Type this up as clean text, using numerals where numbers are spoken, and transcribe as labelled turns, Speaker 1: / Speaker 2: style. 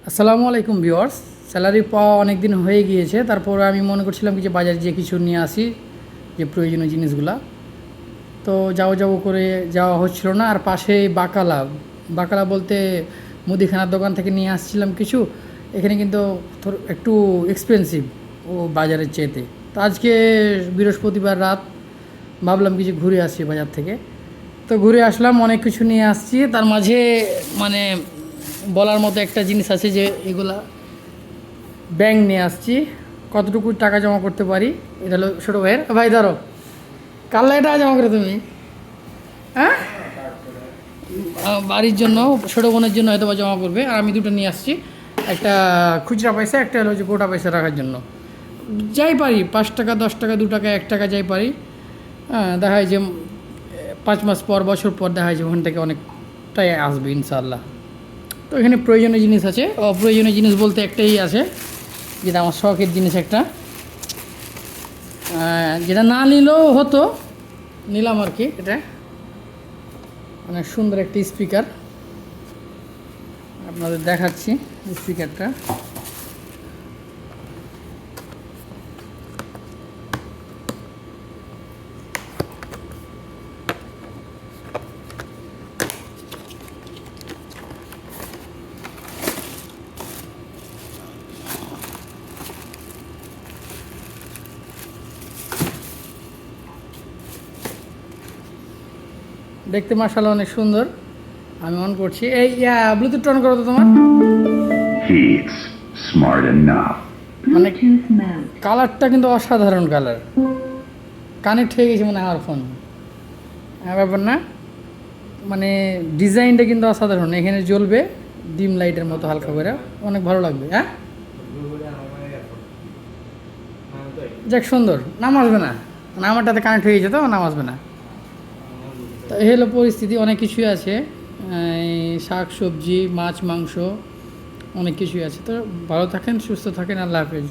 Speaker 1: আসসালামু আলাইকুম viewers. Salary পাওয়া অনেক দিন হয়ে গিয়েছে, তারপরে আমি মনে করছিলাম কি যে বাজারে যে কিছু নিয়ে আসি, যে প্রয়োজনীয় জিনিসগুলা। তো যাবো করে যাওয়া হচ্ছিল না। আর পাশে বাকালা বাকালা বলতে মুদিখানার দোকান থেকে নিয়ে আসছিলাম কিছু। এখানে কিন্তু একটু এক্সপেন্সিভ ও বাজারের চেয়েতে। তো আজকে বৃহস্পতিবার রাত ভাবলাম কিছু ঘুরে আসি বাজার থেকে। তো ঘুরে আসলাম, অনেক কিছু নিয়ে আসছি। তার মাঝে মানে বলার মতো একটা জিনিস আছে যে এগুলা ব্যাংক নিয়ে আসছি। কতটুকু টাকা জমা করতে পারি, এটা হলো ছোটো ভাইয়ের। ভাই ধরো, কাল টাকা জমা করে তুমি? হ্যাঁ, বাড়ির জন্য, ছোটো বোনের জন্য হয়তো বা জমা করবে। আর আমি দুটো নিয়ে আসছি, একটা খুচরা পয়সা, একটা হলো যে গোটা পয়সা রাখার জন্য। যাই পারি, 5 টাকা 10 টাকা 2 টাকা 1 টাকা যাই পারি। হ্যাঁ, দেখা যায় যে 5 মাস পর, বছর পর দেখা যায় যে ওখান থেকে অনেকটাই আসবে ইনশাআল্লাহ। তো এখানে প্রয়োজনীয় জিনিস আছে, অপ্রয়োজনীয় জিনিস বলতে একটাই আছে, যেটা আমার শখের জিনিস একটা, যেটা না নিলেও হতো, নিলাম আর কি। এটা অনেক সুন্দর একটি স্পিকার, আপনাদের দেখাচ্ছি স্পিকারটা। দেখতে মাশাআল্লাহ অনেক সুন্দর। আমি অন করছি, এই ব্লুটুথ অন করো তো তোমার।
Speaker 2: He's smart enough.
Speaker 1: মানে কালারটা কিন্তু অসাধারণ কালার, কানেক্ট হয়ে গেছে মানে আমার ফোন। হ্যাঁ, ব্যাপার না, মানে ডিজাইনটা কিন্তু অসাধারণ। এখানে জ্বলবে ডিম লাইটের মতো হালকা করে, অনেক ভালো লাগবে। হ্যাঁ, যাক সুন্দর। নাম আসবে না, মানে আমারটাতে কানেক্ট হয়ে গেছে তো নাম আসবে না। তো এই হলো পরিস্থিতি, অনেক কিছুই আছে, শাক সবজি মাছ মাংস অনেক কিছুই আছে। তো ভালো থাকেন, সুস্থ থাকেন, আল্লাহ হাফেজ।